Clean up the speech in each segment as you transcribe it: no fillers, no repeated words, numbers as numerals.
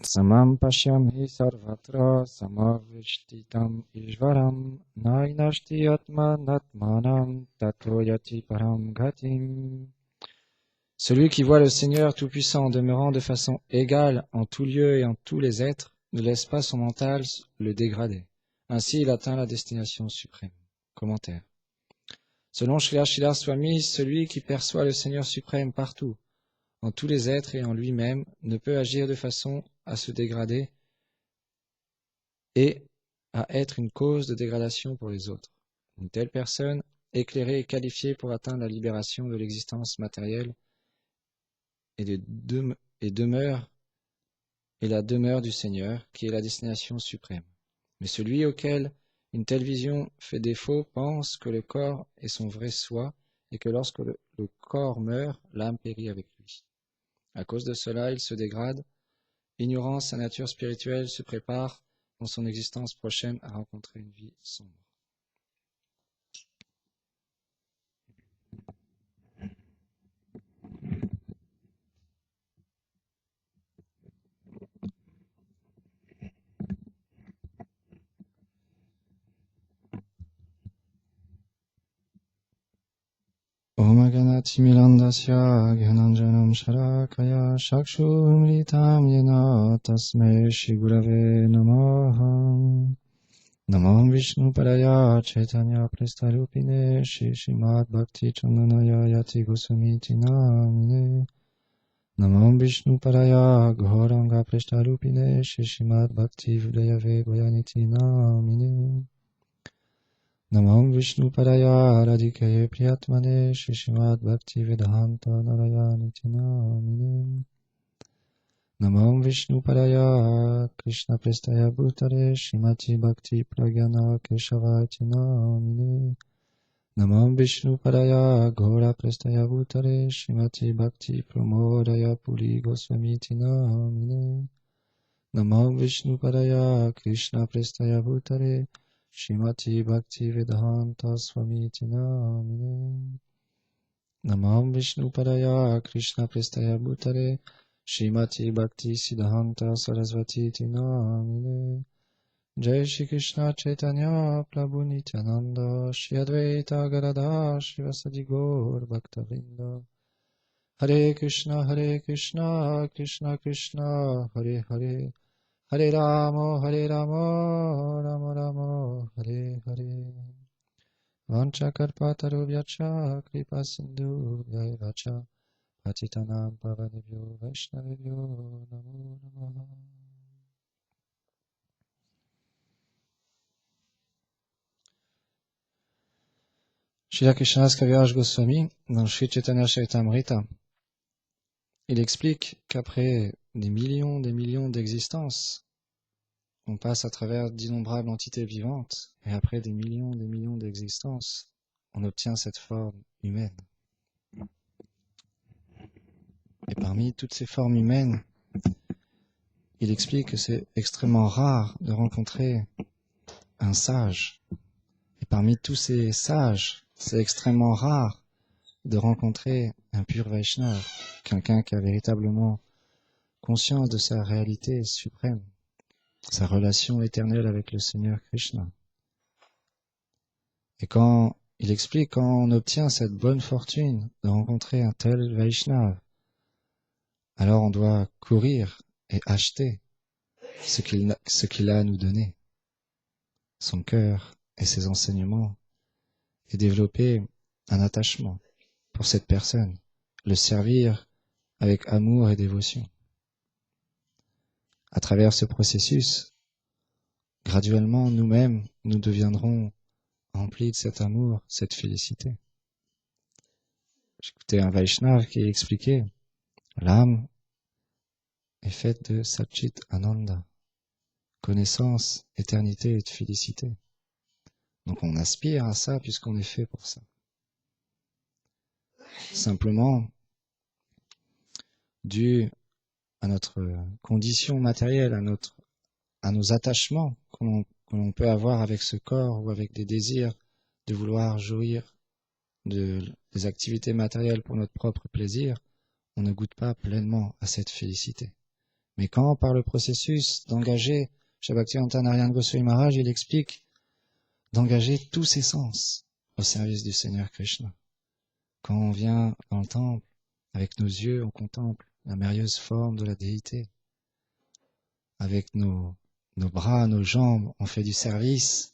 Samam pashyami sarvatra samavishtitam ishvaram nainashti atmanatmanam tato yati param gatim. Celui qui voit le Seigneur Tout-Puissant demeurant de façon égale en tout lieu et en tous les êtres ne laisse pas son mental le dégrader. Ainsi, il atteint la destination suprême. Commentaire. Selon Srila Swami, celui qui perçoit le Seigneur suprême partout, en tous les êtres et en lui-même, ne peut agir de façon à se dégrader et à être une cause de dégradation pour les autres. Une telle personne, éclairée et qualifiée pour atteindre la libération de l'existence matérielle et la demeure du Seigneur, qui est la destination suprême. Mais celui auquel une telle vision fait défaut pense que le corps est son vrai soi et que lorsque le corps meurt, l'âme périt avec lui. À cause de cela, il se dégrade. Ignorant sa nature spirituelle, se prépare dans son existence prochaine à rencontrer une vie sombre. Om Ganati Milandasya Gyananjanam Sharakaya Shakshumritam Yena Tasme Shigurave Namaha Namam Vishnu Padaya Chaitanya Prestarupine Shishimad Bhakti Chamanaya Yati Goswamiti Namine Namam Vishnu Padaya Gauranga Prestarupine Shishimad Bhakti Vidayave Goyaniti Namine Namam Vishnu Padaya Radhikaye Priyatmane Shishimad Bhakti Vedanta Narayaniti Namine Namam Vishnu Padaya Krishna Prestaya Bhutare Shrimati Bhakti Pragyana Keshavati Namine Namam Vishnu Padaya Ghora Prestaya Bhutare Shrimati Bhakti Pramodaya Puri Goswamiti Namine Namam Vishnu Padaya Krishna Prestaya Bhutare Shrimati Bhakti Vedanta Swamiti Namine Namam Vishnu Padaya Krishna Prestaya Bhutare Shrimati Bhakti Siddhanta Sarasvati Namine Jai Shri Krishna Chaitanya Prabhu Nityananda Shri Advaita Gadadhar Shivasadi Gaur Bhaktavrinda Hare Krishna Krishna Krishna Hare Hare Hare Rama Rama Rama Hare Hare Vanchakarpatarubhyacha Kripa Sindhu Vacha Patitanam Pavanebhyo Vaishnavebhyo Namo Namaha. Srila Krishnadas Kaviraj Goswami, dans le Sri Chaitanya Charitamrita, il explique qu'après des millions d'existences, on passe à travers d'innombrables entités vivantes, et après des millions d'existences, on obtient cette forme humaine. Et parmi toutes ces formes humaines, il explique que c'est extrêmement rare de rencontrer un sage. Et parmi tous ces sages, c'est extrêmement rare de rencontrer un pur Vaishnava, quelqu'un qui a véritablement conscience de sa réalité suprême, sa relation éternelle avec le Seigneur Krishna. Et quand il explique, quand on obtient cette bonne fortune de rencontrer un tel Vaishnava, alors on doit courir et acheter ce qu'il a à nous donner, son cœur et ses enseignements, et développer un attachement pour cette personne, le servir avec amour et dévotion. À travers ce processus, graduellement, nous-mêmes, nous deviendrons remplis de cet amour, cette félicité. J'écoutais un Vaishnava qui expliquait, l'âme est faite de Satchit Ananda, connaissance, éternité et de félicité. Donc on aspire à ça puisqu'on est fait pour ça. Simplement, dû à notre condition matérielle, à nos attachements que l'on peut avoir avec ce corps ou avec des désirs de vouloir jouir des activités matérielles pour notre propre plaisir, on ne goûte pas pleinement à cette félicité. Mais quand, par le processus d'engager, chez Bhaktivedanta Narayana Goswami Maharaj, il explique d'engager tous ses sens au service du Seigneur Krishna. Quand on vient dans le temple, avec nos yeux, on contemple la merveilleuse forme de la déité. Avec nos bras, nos jambes, on fait du service,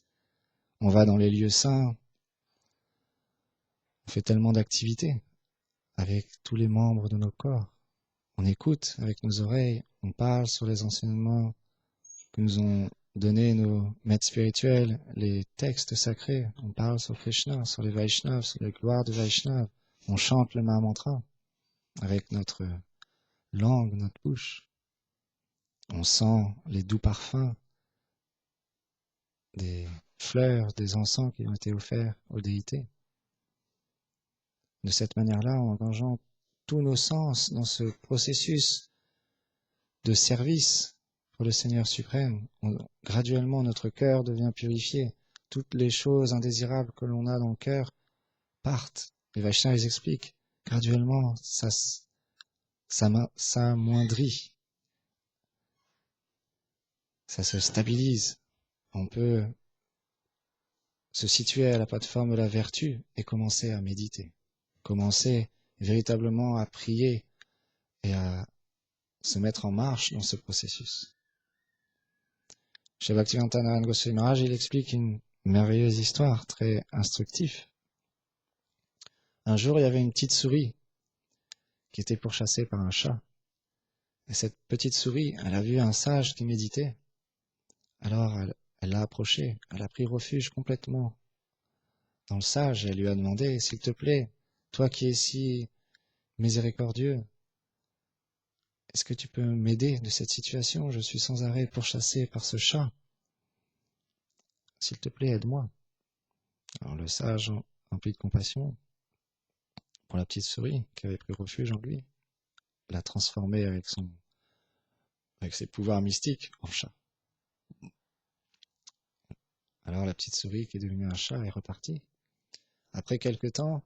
on va dans les lieux saints, on fait tellement d'activités avec tous les membres de nos corps. On écoute avec nos oreilles, on parle sur les enseignements que nous ont donnés nos maîtres spirituels, les textes sacrés. On parle sur Krishna, sur les Vaishnavas, sur les gloires de Vaishnavas. On chante le Mahamantra avec notre langue, notre bouche. On sent les doux parfums des fleurs, des encens qui ont été offerts aux déités. De cette manière-là, en engageant tous nos sens dans ce processus de service pour le Seigneur suprême, graduellement notre cœur devient purifié. Toutes les choses indésirables que l'on a dans le cœur partent. Les Vaishnavas les expliquent. Graduellement, ça s'amoindrit. Ça se stabilise. On peut se situer à la plateforme de la vertu et commencer à méditer. Commencer véritablement à prier et à se mettre en marche dans ce processus. Chez Bhaktivedanta Narayana Goswami Maharaj, il explique une merveilleuse histoire très instructive. Un jour, il y avait une petite souris qui était pourchassée par un chat. Et cette petite souris, elle a vu un sage qui méditait. Alors, elle l'a approché, elle a pris refuge complètement dans le sage et elle lui a demandé, s'il te plaît, toi qui es si miséricordieux, est-ce que tu peux m'aider de cette situation? Je suis sans arrêt pourchassé par ce chat. S'il te plaît, aide-moi. Alors le sage, rempli de compassion pour la petite souris qui avait pris refuge en lui, l'a transformé avec ses pouvoirs mystiques en chat. Alors la petite souris qui est devenue un chat est repartie. Après quelque temps,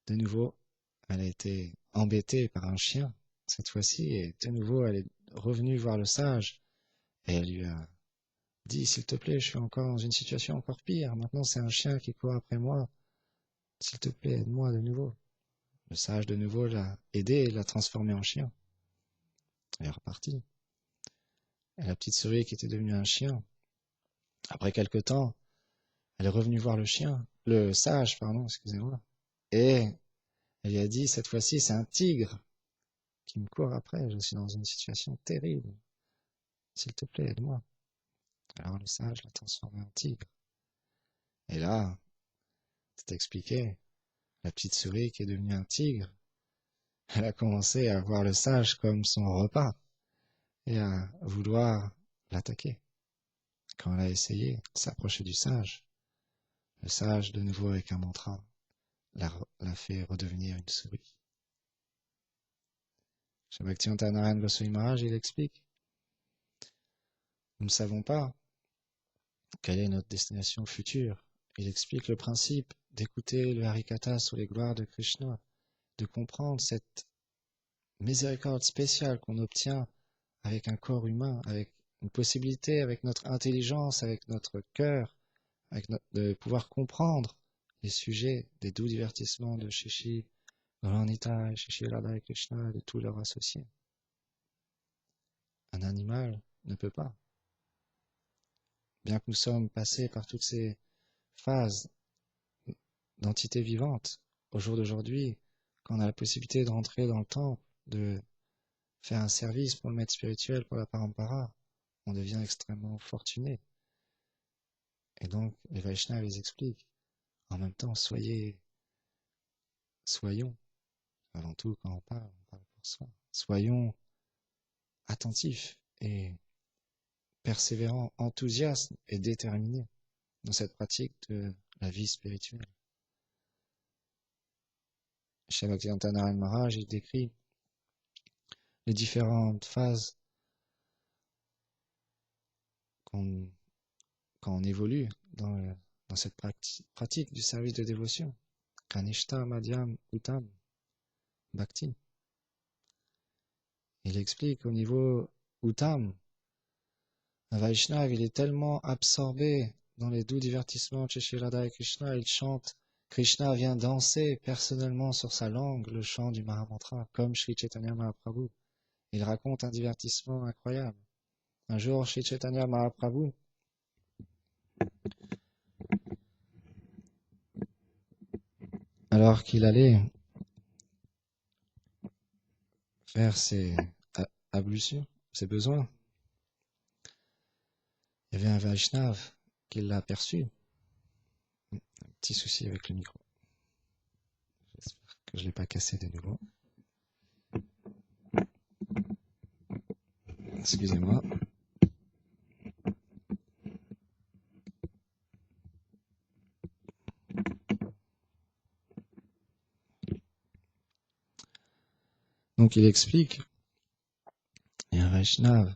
de nouveau, elle a été embêtée par un chien, cette fois-ci, et de nouveau elle est revenue voir le sage, et elle lui a dit, s'il te plaît, je suis encore dans une situation encore pire, maintenant c'est un chien qui court après moi, s'il te plaît, aide-moi de nouveau. Le sage de nouveau l'a aidé et l'a transformé en chien. Elle est repartie. Et la petite souris qui était devenue un chien, après quelque temps, elle est revenue voir le sage, excusez-moi, et elle lui a dit, cette fois-ci, c'est un tigre qui me court après, je suis dans une situation terrible. S'il te plaît, aide-moi. Alors le sage l'a transformé en tigre. Et là, c'est expliqué, la petite souris qui est devenue un tigre, elle a commencé à voir le sage comme son repas et à vouloir l'attaquer. Quand elle a essayé de s'approcher du sage, le sage, de nouveau avec un mantra, l'a fait redevenir une souris. Chez Bhaktivedanta Narayana Goswami Maharaj, il explique, nous ne savons pas quelle est notre destination future. Il explique le principe d'écouter le Harikatha sur les gloires de Krishna, de comprendre cette miséricorde spéciale qu'on obtient avec un corps humain, avec une possibilité, avec notre intelligence, avec notre cœur, de pouvoir comprendre les sujets des doux divertissements de Shishi, Galanita, Shishi Radha et Krishna et de tous leurs associés. Un animal ne peut pas. Bien que nous sommes passés par toutes ces phases d'entité vivante, au jour d'aujourd'hui, quand on a la possibilité de rentrer dans le temple, de faire un service pour le maître spirituel, pour la parampara, on devient extrêmement fortuné. Et donc, les Vaishnavas les expliquent. En même temps, soyons, avant tout, quand on parle pour soi. Soyons attentifs et persévérants, enthousiastes et déterminés dans cette pratique de la vie spirituelle. Chez Bhaktivedanta Narayana Maharaj, il décrit les différentes phases quand on évolue dans cette pratique du service de dévotion. Kanishta, Madhyam, Uttam, Bhakti. Il explique au niveau Uttam, un Vaishnav, il est tellement absorbé dans les doux divertissements de Shri Radha et Krishna, il chante, Krishna vient danser personnellement sur sa langue le chant du Mahamantra, comme Sri Chaitanya Mahaprabhu. Il raconte un divertissement incroyable. Un jour, Sri Chaitanya Mahaprabhu, alors qu'il allait faire ses ablutions, ses besoins, il y avait un Vaishnav qui l'a aperçu. Un petit souci avec le micro. J'espère que je ne l'ai pas cassé de nouveau. Excusez-moi. Donc il explique, il y a un Vaishnav,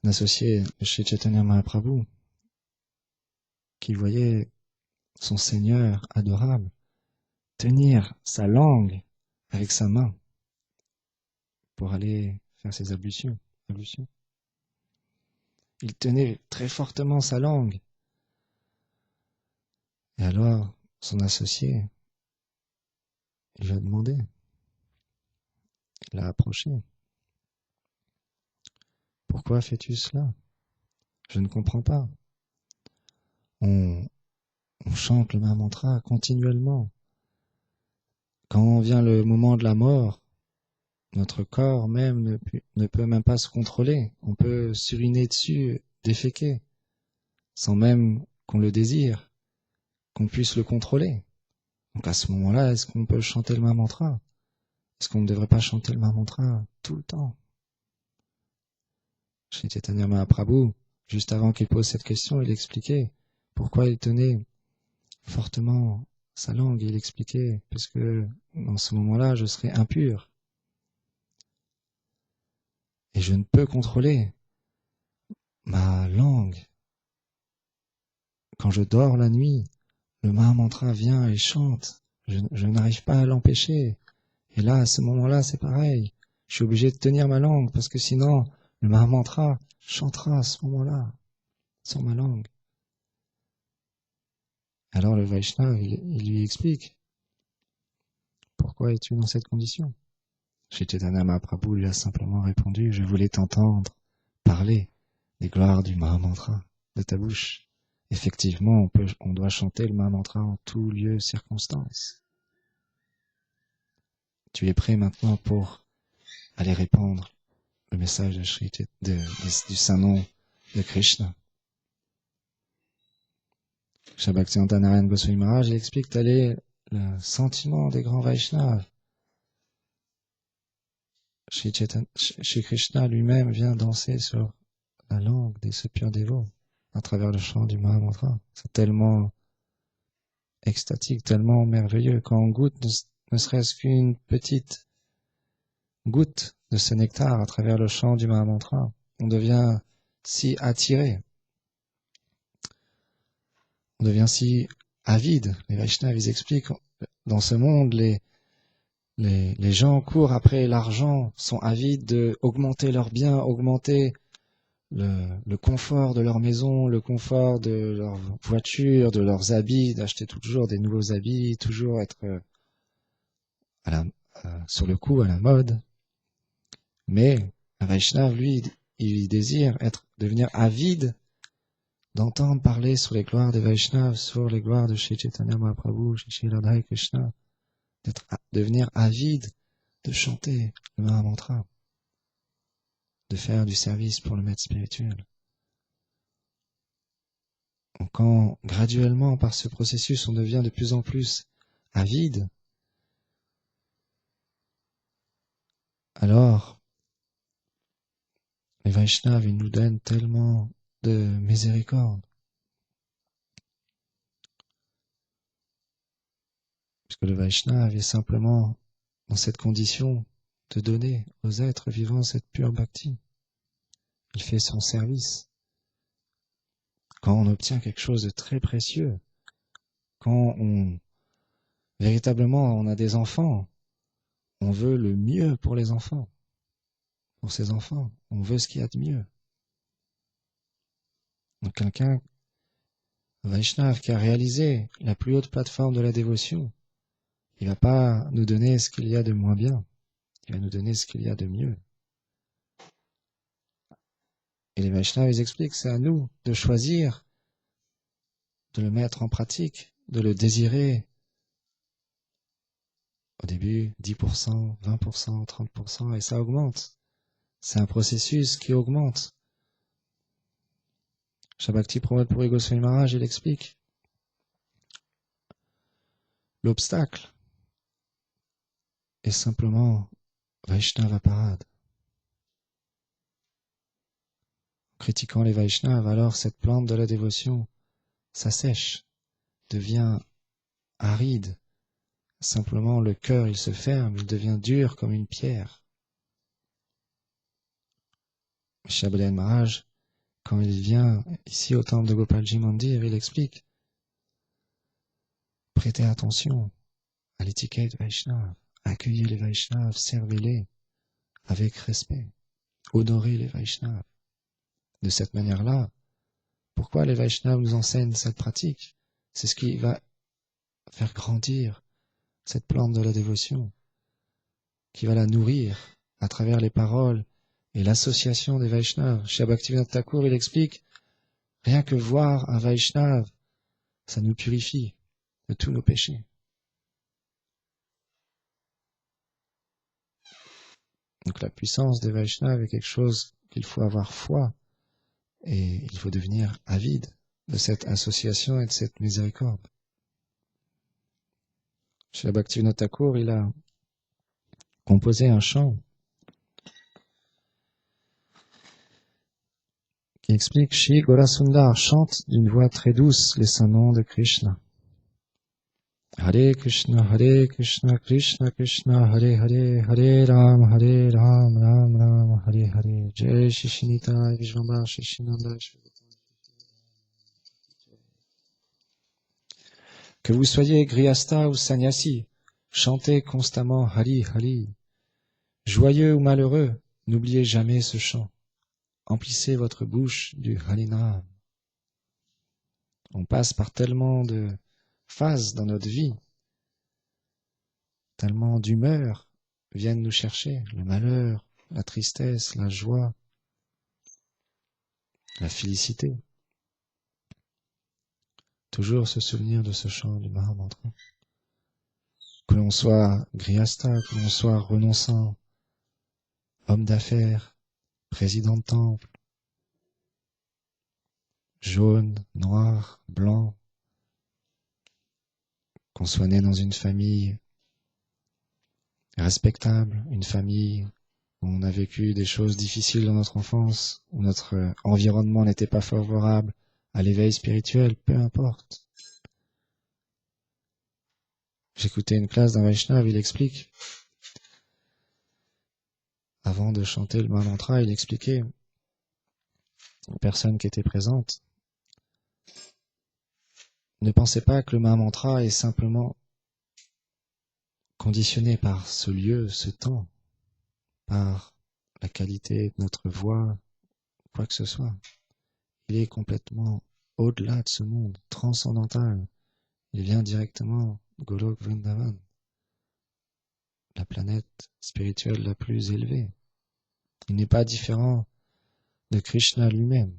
un associé de chez Chaitanya Mahaprabhu, qui voyait son Seigneur adorable tenir sa langue avec sa main pour aller faire ses ablutions. Il tenait très fortement sa langue. Et alors, son associé, il lui a demandé, il l'a approché. Pourquoi fais-tu cela? Je ne comprends pas. On chante le Mahamantra continuellement. Quand vient le moment de la mort, notre corps même ne peut même pas se contrôler. On peut s'uriner dessus, déféquer, sans même qu'on le désire, qu'on puisse le contrôler. Donc à ce moment-là, est-ce qu'on peut chanter le Mahamantra? Est-ce qu'on ne devrait pas chanter le Mahamantra tout le temps? Shri Chaitanya Mahaprabhu, juste avant qu'il pose cette question, il expliquait pourquoi il tenait fortement sa langue. Il expliquait, parce que dans ce moment-là, je serais impur. Et je ne peux contrôler ma langue. Quand je dors la nuit, le Mahamantra vient et chante. Je n'arrive pas à l'empêcher. Et là, à ce moment-là, c'est pareil. Je suis obligé de tenir ma langue, parce que sinon, le Mahamantra chantera à ce moment-là, sur ma langue. Alors le Vaishnava, il lui explique, pourquoi es-tu dans cette condition? Shri Chaitanya Mahaprabhu lui a simplement répondu, je voulais t'entendre parler des gloires du Mahamantra de ta bouche. Effectivement, on doit chanter le Mahamantra en tout lieu, circonstance. Tu es prêt maintenant pour aller répandre le message du saint nom de Krishna. Shri Bhaktivedanta Narayana Goswami Maharaj explique tel est le sentiment des grands Vaishnavas. Shri Krishna lui-même vient danser sur la langue des purs dévots à travers le chant du Mahamantra. C'est tellement extatique, tellement merveilleux. Quand on goûte ne serait-ce qu'une petite goutte de ce nectar à travers le chant du Mahamantra, on devient si attiré. On devient si avide. Les Vaishnavas, ils expliquent, dans ce monde, les gens courent après l'argent, sont avides d'augmenter leurs biens, augmenter le confort de leur maison, le confort de leur voiture, de leurs habits, d'acheter toujours des nouveaux habits, toujours être sur le coup, à la mode. Mais un Vaishnava, lui, il désire devenir avide d'entendre parler sur les gloires des Vaishnavas, sur les gloires de Shri Chaitanya Mahaprabhu, Shri Radha et Krishna, devenir avide de chanter le Mahamantra, de faire du service pour le maître spirituel. Donc quand graduellement, par ce processus, on devient de plus en plus avide, alors les Vaishnavas, ils nous donnent tellement de miséricorde. Puisque le Vaishnava est simplement dans cette condition de donner aux êtres vivants cette pure bhakti. Il fait son service. Quand on obtient quelque chose de très précieux, quand véritablement on a des enfants, on veut le mieux pour les enfants. pour ses enfants. On veut ce qu'il y a de mieux. Donc quelqu'un, un Vaishnav, qui a réalisé la plus haute plateforme de la dévotion, il va pas nous donner ce qu'il y a de moins bien. Il va nous donner ce qu'il y a de mieux. Et les Vaishnavas, ils expliquent, c'est à nous de choisir, de le mettre en pratique, de le désirer. Au début, 10%, 20%, 30%, et ça augmente. C'est un processus qui augmente. Shabakti Prabhupada Puri Goswami Maharaj, il explique. L'obstacle est simplement Vaishnava Parade. En critiquant les Vaishnavas, alors cette plante de la dévotion s'assèche, devient aride. Simplement le cœur, il se ferme, il devient dur comme une pierre. Shabden Maharaj, quand il vient ici au temple de Gopalji Mandir, il explique, prêtez attention à l'étiquette Vaishnava, accueillez les Vaishnavas, servez-les avec respect, honorez les Vaishnavas. De cette manière-là, pourquoi les Vaishnavas nous enseignent cette pratique? C'est ce qui va faire grandir cette plante de la dévotion, qui va la nourrir à travers les paroles et l'association des Vaishnavas. Chez Bhaktivinoda Thakur, il explique, rien que voir un Vaishnav, ça nous purifie de tous nos péchés. Donc la puissance des Vaishnavas est quelque chose qu'il faut avoir foi et il faut devenir avide de cette association et de cette miséricorde. Chez Bhaktivinoda Thakur, il a composé un chant qui explique Shri Gaurasundar chante d'une voix très douce les saints noms de Krishna. Hare Krishna, Krishna Krishna, Hare Hare, Hare Ram, Ram Ram, Hare Hare. Jai Shishinita, Vishvambar, Shishinanda, que vous soyez Grihastha ou Sannyasi, chantez constamment Hari Hari. Joyeux ou malheureux, n'oubliez jamais ce chant. Emplissez votre bouche du Harinam. On passe par tellement de phases dans notre vie, tellement d'humeurs viennent nous chercher, le malheur, la tristesse, la joie, la félicité. Toujours se souvenir de ce chant du Mahamantra. Que l'on soit Grihastha, que l'on soit renonçant, homme d'affaires, président de temple, jaune, noir, blanc, qu'on soit né dans une famille respectable, une famille où on a vécu des choses difficiles dans notre enfance, où notre environnement n'était pas favorable à l'éveil spirituel, peu importe. J'écoutais une classe d'un Vaishnav, il explique, avant de chanter le mantra, il expliquait aux personnes qui étaient présentes, ne pensez pas que le mantra est simplement conditionné par ce lieu, ce temps, par la qualité de notre voix, quoi que ce soit. Il est complètement au-delà de ce monde, transcendantal. Il vient directement de Golok Vrindavan, la planète spirituelle la plus élevée. Il n'est pas différent de Krishna lui-même.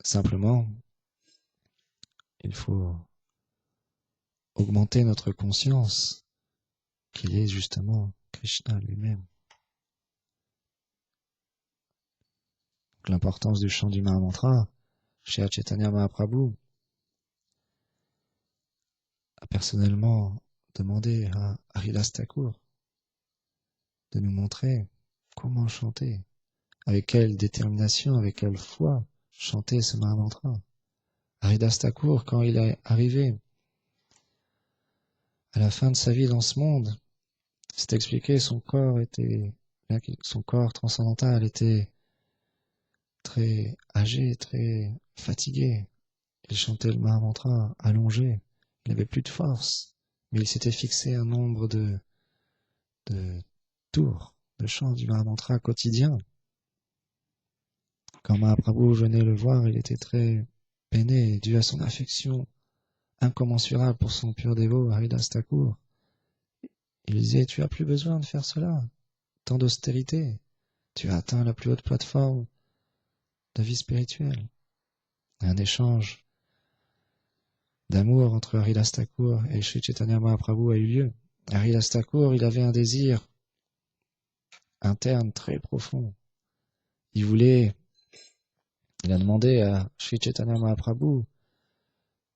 Simplement, il faut augmenter notre conscience qu'il est justement Krishna lui-même. L'importance du chant du Mahamantra, chez Chaitanya Mahaprabhu, a personnellement demandé à Haridas Thakur de nous montrer comment chanter, avec quelle détermination, avec quelle foi chanter ce Mahamantra. Haridas Thakur, quand il est arrivé à la fin de sa vie dans ce monde, c'est expliqué, son corps transcendantal était très âgé, très fatigué. Il chantait le Mahamantra allongé. Il n'avait plus de force, mais il s'était fixé un nombre de tours de chant du Mahamantra quotidien. Quand Mahaprabhu venait le voir, il était très peiné dû à son affection incommensurable pour son pur dévot Haridas Thakur. Il disait, tu as plus besoin de faire cela, tant d'austérité, tu as atteint la plus haute plateforme de vie spirituelle. Un échange d'amour entre Haridas Thakur et Sri Chaitanya Mahaprabhu a eu lieu. Haridas Thakur, il avait un désir interne très profond. Il a demandé à Sri Chaitanya Mahaprabhu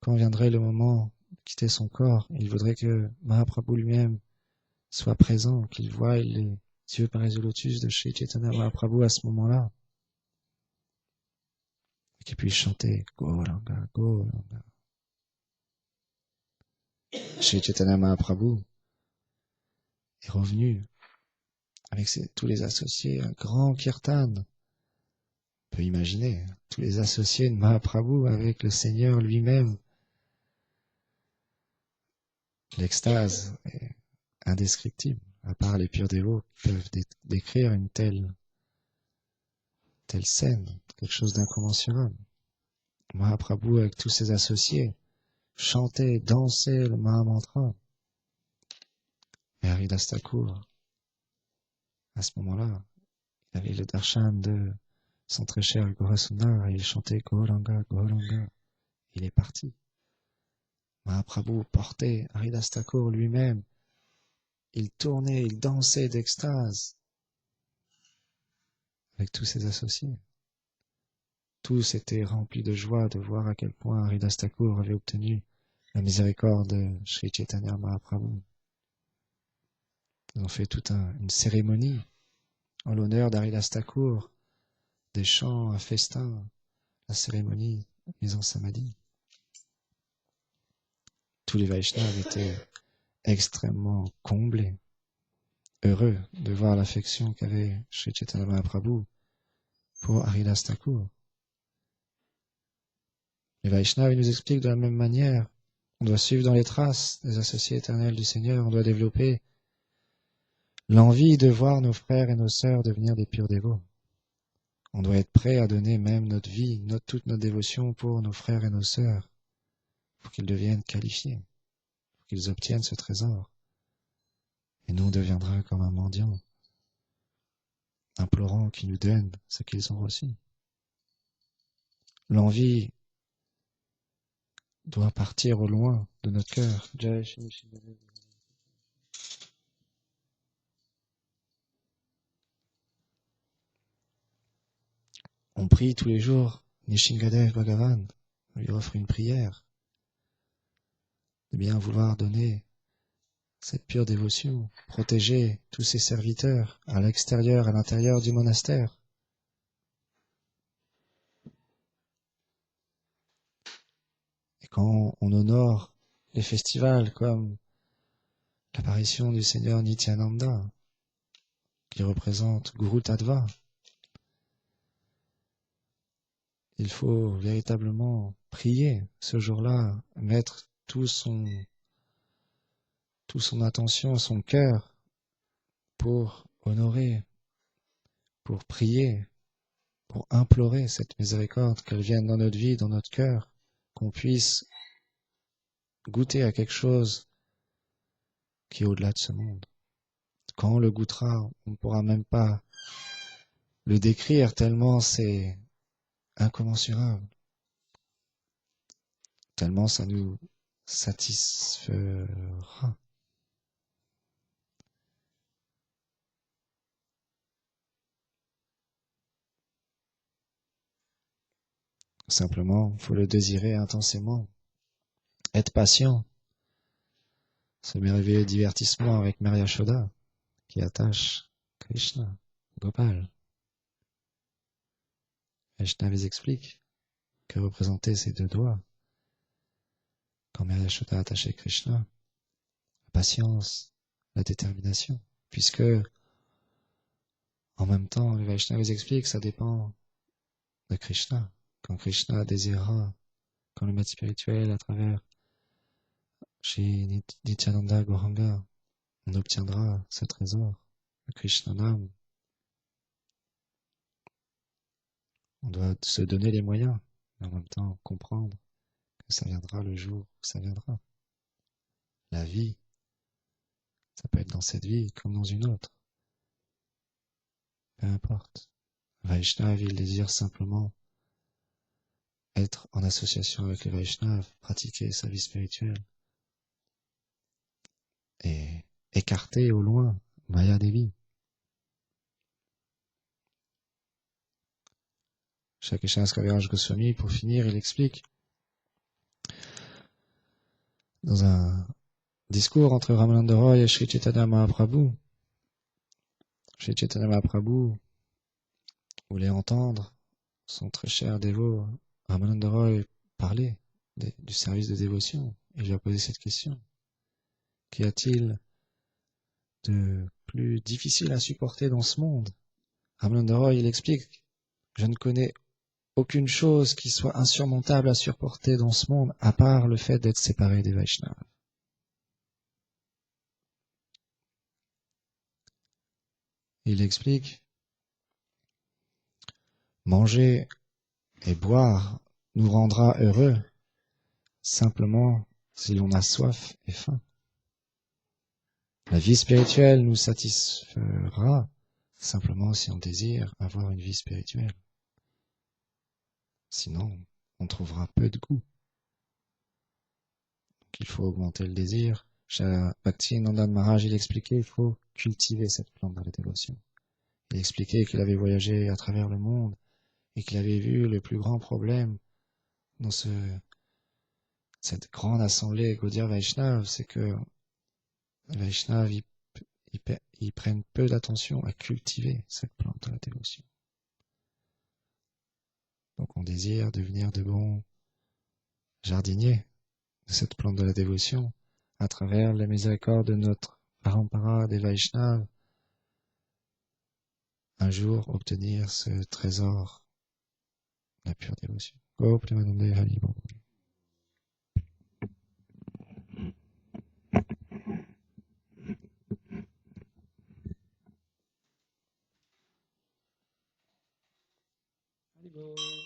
quand viendrait le moment de quitter son corps. Il voudrait que Mahaprabhu lui-même soit présent, qu'il voie les yeux pareils au lotus de Sri Chaitanya Mahaprabhu à ce moment-là. Et qu'il puisse chanter Gauranga, Gauranga. Sri Chaitanya Mahaprabhu est revenu avec tous les associés, un grand kirtan. On peut imaginer tous les associés de Mahaprabhu avec le Seigneur lui-même. L'extase est indescriptible, à part les purs dévots qui peuvent décrire une telle scène, quelque chose d'incommensurable. Mahaprabhu avec tous ses associés chantait, dansait le Mahamantra. Et Haridas Thakur, à ce moment-là, il avait le darshan de son très cher Gaurasundar et il chantait Gauranga, Gauranga. Il est parti. Mahaprabhu portait Haridas Thakur lui-même. Il tournait, il dansait d'extase avec tous ses associés. Tous étaient remplis de joie de voir à quel point Haridas Thakur avait obtenu la miséricorde de Sri Chaitanya Mahaprabhu. Ils ont fait toute une cérémonie en l'honneur d'Haridas Thakur, des chants, un festin, la cérémonie mise en samadhi. Tous les Vaishnavas étaient extrêmement comblés, heureux de voir l'affection qu'avait Sri Chaitanya Mahaprabhu pour Haridas Thakur. Les Vaishnavas nous expliquent de la même manière, on doit suivre dans les traces des associés éternels du Seigneur, on doit développer l'envie de voir nos frères et nos sœurs devenir des purs dévots. On doit être prêt à donner même notre vie, toute notre dévotion pour nos frères et nos sœurs, pour qu'ils deviennent qualifiés, pour qu'ils obtiennent ce trésor. Et nous, on deviendra comme un mendiant, implorant qu'ils nous donnent ce qu'ils ont reçu. L'envie doit partir au loin de notre cœur. On prie tous les jours, Nishingadev Bhagavan, on lui offre une prière, de bien vouloir donner cette pure dévotion, protéger tous ses serviteurs à l'extérieur, à l'intérieur du monastère. Et quand on honore les festivals comme l'apparition du Seigneur Nityananda, qui représente Guru Tattva, il faut véritablement prier ce jour-là, mettre toute son attention, son cœur pour honorer, pour prier, pour implorer cette miséricorde, qu'elle vienne dans notre vie, dans notre cœur, qu'on puisse goûter à quelque chose qui est au-delà de ce monde. Quand on le goûtera, on ne pourra même pas le décrire tellement c'est incommensurable, tellement ça nous satisfera. Simplement, il faut le désirer intensément, être patient, ce merveilleux divertissement avec Maria Yashoda qui attache Krishna, Gopal. Vaishnava les explique que représentaient ces deux doigts. Quand Maria Yashoda attachait Krishna, la patience, la détermination, puisque en même temps, les Vaishnavas les expliquent que ça dépend de Krishna. Quand Krishna désirera, quand le maître spirituel, à travers chez Nityananda Gauranga, on obtiendra ce trésor. le Krishnanam, on doit se donner les moyens, mais en même temps comprendre que ça viendra le jour où ça viendra. La vie, ça peut être dans cette vie comme dans une autre. Peu importe. Vaishnav, il désire simplement être en association avec les Vaishnavas, pratiquer sa vie spirituelle et écarter au loin Maya Devi. Shakespeare Kaviraj Goswami, pour finir, il explique dans un discours entre Ramananda Roy et Sri Chaitanya Mahaprabhu. Sri Chaitanya Mahaprabhu voulait entendre son très cher dévot Ramananda Roy parler du service de dévotion. Il lui a posé cette question. Qu'y a-t-il de plus difficile à supporter dans ce monde? Ramananda Roy, il explique, je ne connais aucune chose qui soit insurmontable à supporter dans ce monde, à part le fait d'être séparé des Vaishnavas. Il explique, manger et boire nous rendra heureux, simplement si l'on a soif et faim. La vie spirituelle nous satisfera simplement si on désire avoir une vie spirituelle. Sinon, on trouvera peu de goût. Donc, il faut augmenter le désir. Bhakti-Nandan Maharaj, il expliquait, il faut cultiver cette plante dans la dévotion. Il expliquait qu'il avait voyagé à travers le monde et qu'il avait vu le plus grand problème dans cette grande assemblée Gaudiya Vaishnav, c'est que les Vaishnavas, ils prennent peu d'attention à cultiver cette plante de la dévotion. Donc on désire devenir de bons jardiniers de cette plante de la dévotion à travers la miséricorde de notre parampara des Vaishnavas, un jour obtenir ce trésor, la pure dévotion. Oh, Premanande Hari Bol. Hari Bol.